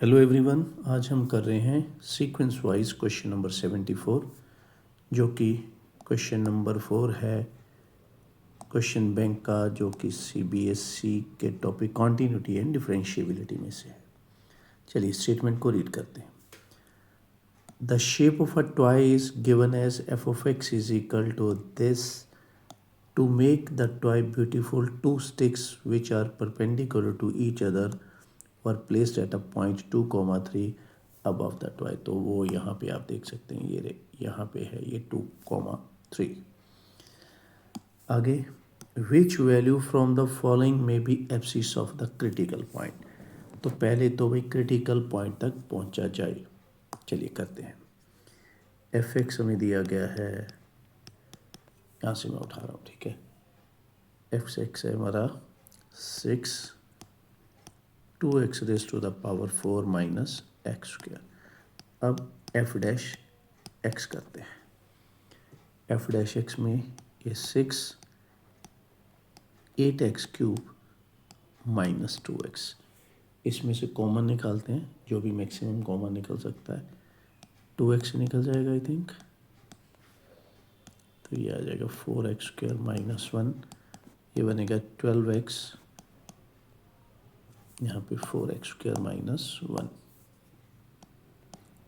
Hello everyone, आज हम कर रहे हैं सीक्वेंस वाइज क्वेश्चन नंबर 74, जो कि क्वेश्चन नंबर 4 है क्वेश्चन बैंक का, जो कि सीबीएसई के टॉपिक कॉन्टीन्यूटी एंड डिफरेंशिएबिलिटी में से है। चलिए स्टेटमेंट को रीड करते हैं। The shape of a toy is given as f of x is equal to this. To make the toy beautiful, two sticks which are perpendicular to each other were placed at a point 2,3 above the toy. तो वो यहाँ पे आप देख सकते हैं, ये यहाँ पे है ये 2,3। आगे, which value from the following में be abscissa of the critical point. तो पहले तो भाई क्रिटिकल पॉइंट तक पहुँचा जाए। चलिए करते हैं। एफ एक्स हमें दिया गया है, यहाँ से मैं उठा रहा हूँ, ठीक है। एफ एक्स है हमारा 6, 2x raise to the power 4 minus x square. अब एफ डैश एक्स करते हैं। एफ डैश एक्स में ये 6, 8x क्यूब माइनस 2x, इसमें से कॉमन निकालते हैं, जो भी मैक्सिमम कॉमन निकल सकता है। 2x निकल जाएगा आई थिंक, तो ये आ जाएगा 4x स्क्वायर माइनस 1, ये बनेगा 12x, यहाँ पे 4x स्क्वायर माइनस 1,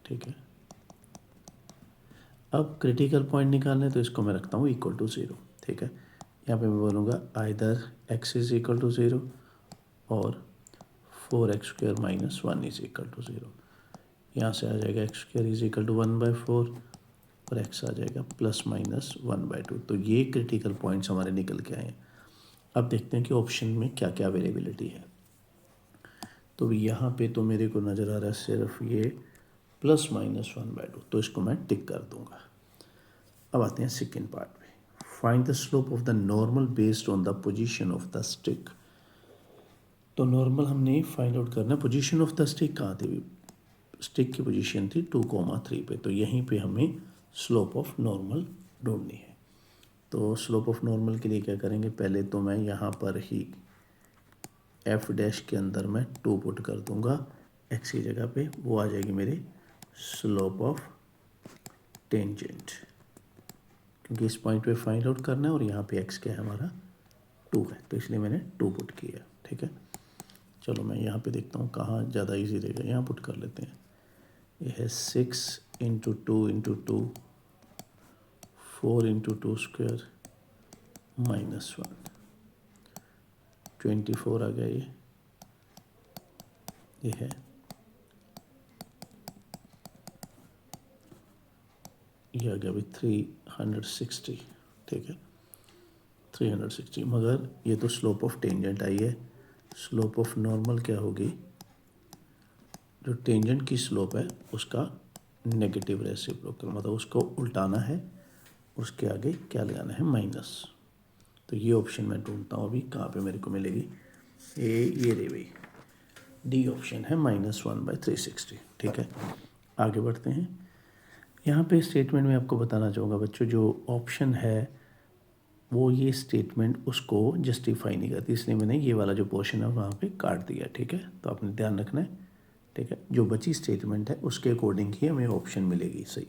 ठीक है। अब क्रिटिकल पॉइंट निकालने, तो इसको मैं रखता हूँ इक्वल टू 0, ठीक है। यहाँ पे मैं बोलूँगा either x is equal to 0 और 4x square minus 1 is equal to 0। यहाँ से आ जाएगा x square is equal to 1/4 और x आ जाएगा प्लस माइनस 1/2। तो ये क्रिटिकल पॉइंट्स हमारे निकल के आए हैं। अब देखते हैं कि ऑप्शन में क्या क्या अवेलेबिलिटी है। तो यहाँ पे तो मेरे को नज़र आ रहा है सिर्फ ये प्लस माइनस 1/2, तो इसको मैं टिक कर दूंगा। अब आते हैं सेकेंड पार्ट पे। Find the slope of the normal based on the position of the stick. तो नॉर्मल हमने फाइंड आउट करना है। पोजीशन ऑफ द स्टिक कहाँ थी? स्टिक की पोजीशन थी 2,3 पे, तो यहीं पे हमें स्लोप ऑफ नॉर्मल ढूंढनी है। तो स्लोप ऑफ नॉर्मल के लिए क्या करेंगे, पहले तो मैं यहाँ पर ही एफ डैश के अंदर मैं 2 पुट कर दूंगा एक्स की जगह पे, वो आ जाएगी मेरी स्लोप ऑफ टेंजेंट, क्योंकि इस पॉइंट पे फाइंड आउट करना है और यहाँ पे एक्स क्या है हमारा 2 है, तो इसलिए मैंने 2 पुट किया, ठीक है। चलो मैं यहाँ पे देखता हूँ कहाँ ज़्यादा इजी रहेगा, यहाँ पुट कर लेते हैं। ये है 6 into 2 into 2, 4 into 2 square minus 1, 24 आ गया ये है ये आ गया अभी 360, ठीक है 360। मगर ये तो स्लोप ऑफ टेंजेंट आई है, स्लोप ऑफ नॉर्मल क्या होगी? जो टेंजेंट की स्लोप है उसका नेगेटिव रेसिप्रोकल, मतलब उसको उल्टाना है, उसके आगे क्या लगाना है? माइनस। तो ये ऑप्शन मैं ढूंढता हूँ अभी कहाँ पे मेरे को मिलेगी। ये रे भाई, डी ऑप्शन है -1/360, ठीक है। आगे बढ़ते हैं। यहाँ पे स्टेटमेंट में आपको बताना चाहूँगा बच्चों, जो ऑप्शन है वो ये स्टेटमेंट उसको जस्टिफाई नहीं करती, इसलिए मैंने ये वाला जो पोर्शन है वहाँ पे काट दिया, ठीक है। तो आपने ध्यान रखना है, ठीक है। जो बची स्टेटमेंट है उसके अकॉर्डिंग ही हमें ऑप्शन मिलेगी सही।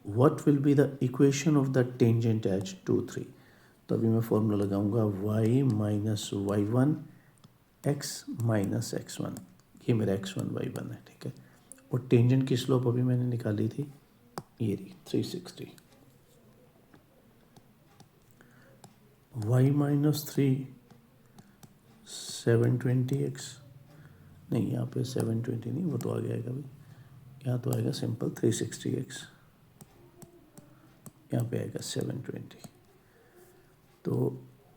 What will be the equation of the tangent H 2, 3। तो अभी मैं फॉर्मूला लगाऊंगा y minus y1 x minus x1, ये मेरा x1 y1 है, ठीक है। और टेंजेंट की स्लोप अभी मैंने निकाली थी, ये रही 360। y माइनस 3 720x, नहीं यहाँ पे 720 नहीं, वो तो आ गया अभी, यहाँ तो आएगा सिंपल 360x, यहाँ पे आएगा 720। तो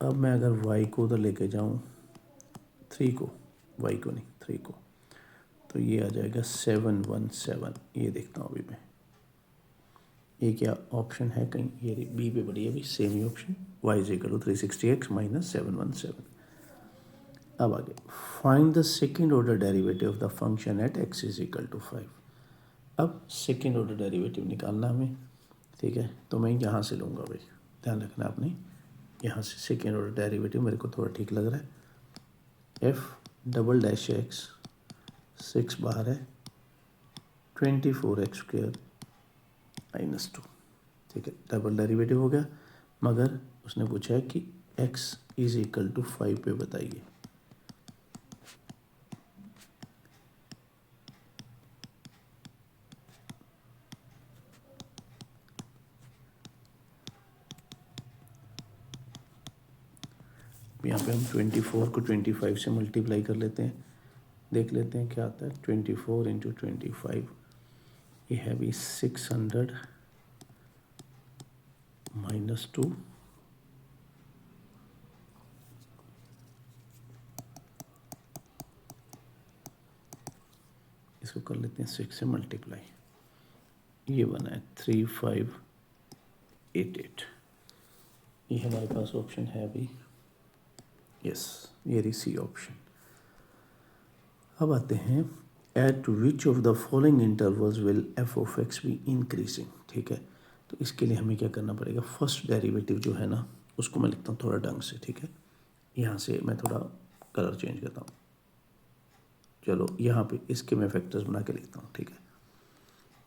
अब मैं अगर y को उधर लेके जाऊँ, 3 को, y को नहीं 3 को, तो ये आ जाएगा 717। ये देखता हूँ अभी मैं, ये क्या ऑप्शन है कहीं, ये बी पे बढ़ी है अभी, सेम ही option, y is equal to 360x minus 717। अब आगे, find the second order derivative of the function at x is equal to 5। अब सेकेंड ऑर्डर डेरिवेटिव निकालना हमें, ठीक है। तो मैं यहाँ से लूँगा भाई, ध्यान रखना आपने, यहाँ से सेकेंड ऑर्डर डेरिवेटिव मेरे को थोड़ा ठीक लग रहा है। f डबल डैश एक्स 6 बाहर है, 24x² -2, ठीक है। डबल डेरिवेटिव हो गया, मगर उसने पूछा है कि x = 5 पे बताइए। यहाँ पे हम 24 को 25 से मल्टीप्लाई कर लेते हैं, देख लेते हैं क्या आता है। 24 × 25, ये है भी 600 -2, इसको कर लेते हैं 6 से मल्टीप्लाई, ये बना है 3588। ये हमारे पास ऑप्शन है अभी, यस, ये रही सी ऑप्शन। अब आते हैं, eight which of the following intervals will f(x) be increasing, ठीक है। तो इसके लिए हमें क्या करना पड़ेगा, फर्स्ट डेरिवेटिव जो है ना उसको मैं लिखता हूँ थोड़ा ढंग से, ठीक है। यहाँ से मैं थोड़ा कलर चेंज करता हूँ, चलो यहाँ पे इसके मैं फैक्टर्स बना के लिखता हूँ, ठीक है।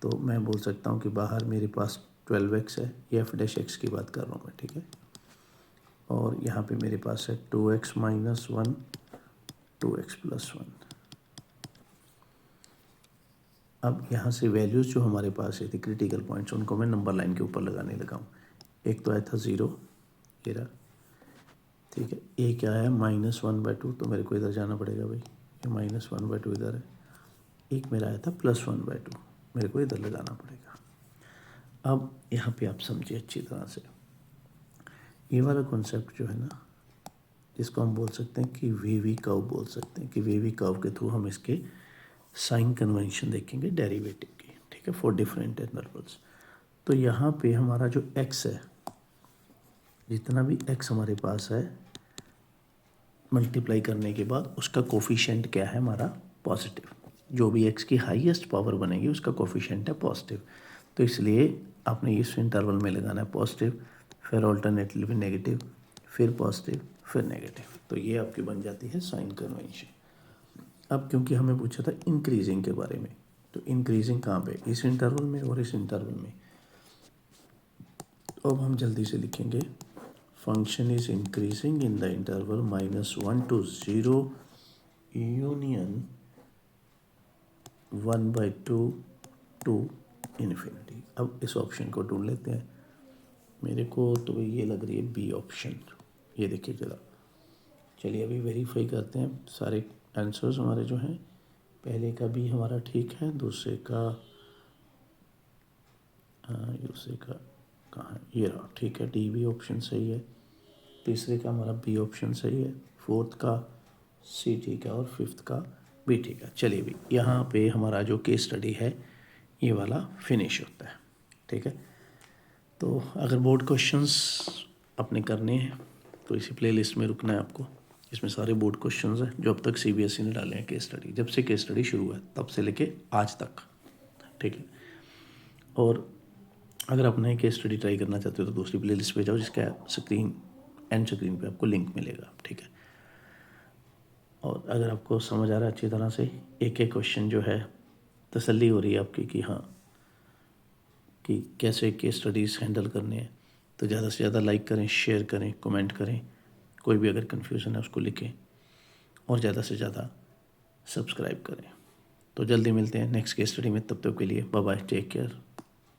तो मैं बोल सकता हूँ कि बाहर मेरे पास 12x है, ये f' की बात कर रहा हूँ मैं, ठीक है। और यहाँ पे मेरे पास है 2x - 1, 2x + 1। अब यहाँ से वैल्यूज़ जो हमारे पास है थी क्रिटिकल पॉइंट्स, उनको मैं नंबर लाइन के ऊपर लगाने लगा हूँ। एक तो आया था 0, ये रहा, ठीक है। एक आया -1/2, तो मेरे को इधर जाना पड़ेगा भाई, ये -1/2 इधर है। एक मेरा आया था +1/2, मेरे को इधर लगाना पड़ेगा। अब यहाँ पे आप समझिए अच्छी तरह से, ये वाला कॉन्सेप्ट जो है ना, इसको हम बोल सकते हैं कि वेवी कर्व बोल सकते हैं, कि वेवी कर्व के थ्रू हम इसके साइन कन्वेंशन देखेंगे डेरिवेटिव की, ठीक है, फॉर डिफरेंट इंटरवल्स। तो यहाँ पे हमारा जो x है, जितना भी x हमारे पास है, मल्टीप्लाई करने के बाद उसका कोफिशिएंट क्या है हमारा, पॉजिटिव। जो भी x की हाईएस्ट पावर बनेगी उसका कोफिशिएंट है पॉजिटिव। तो इसलिए आपने इस इंटरवल में लगाना है पॉजिटिव, फिर ऑल्टरनेटली नेगेटिव, फिर पॉजिटिव, फिर नेगेटिव। तो ये आपकी बन जाती है साइन कन्वेंशन। अब क्योंकि हमें पूछा था इंक्रीजिंग के बारे में, तो इंक्रीजिंग कहाँ पे, इस इंटरवल में और इस इंटरवल में। तो अब हम जल्दी से लिखेंगे, function is increasing in the interval -1 to 0 union 1/2 to infinity. अब इस ऑप्शन को ढूंढ लेते हैं, मेरे को तो ये लग रही है बी ऑप्शन। ये देखिए जरा, चलिए अभी वेरीफाई करते हैं सारे आंसर्स हमारे जो हैं। पहले का भी हमारा ठीक है, दूसरे का कहाँ है, ये रहा, ठीक है, डी भी ऑप्शन सही है। तीसरे का हमारा बी ऑप्शन सही है, फोर्थ का सी ठीक है, और फिफ्थ का भी ठीक है। चलिए भी यहाँ पे हमारा जो केस स्टडी है ये वाला फिनिश होता है, ठीक है। तो अगर बोर्ड क्वेश्चंस अपने करने हैं तो इसी प्लेलिस्ट में रुकना है आपको, इसमें सारे बोर्ड क्वेश्चंस हैं जो अब तक सीबीएसई ने डाले हैं केस स्टडी, जब से केस स्टडी शुरू है तब से लेके आज तक, ठीक है। और अगर आप नए केस स्टडी ट्राई करना चाहते हो तो दूसरी प्लेलिस्ट पे जाओ, जिसका स्क्रीन पे आपको लिंक मिलेगा, ठीक है। और अगर आपको समझ आ रहा है अच्छी तरह से, एक एक क्वेश्चन जो है तसल्ली हो रही है आपकी कि हाँ, कि कैसे केस स्टडीज़ हैंडल करने हैं, तो ज़्यादा से ज़्यादा लाइक करें, शेयर करें, कमेंट करें, कोई भी अगर कन्फ्यूज़न है उसको लिखें, और ज़्यादा से ज़्यादा सब्सक्राइब करें। तो जल्दी मिलते हैं नेक्स्ट केस स्टडी में, तब तक के लिए बाय बाय, टेक केयर।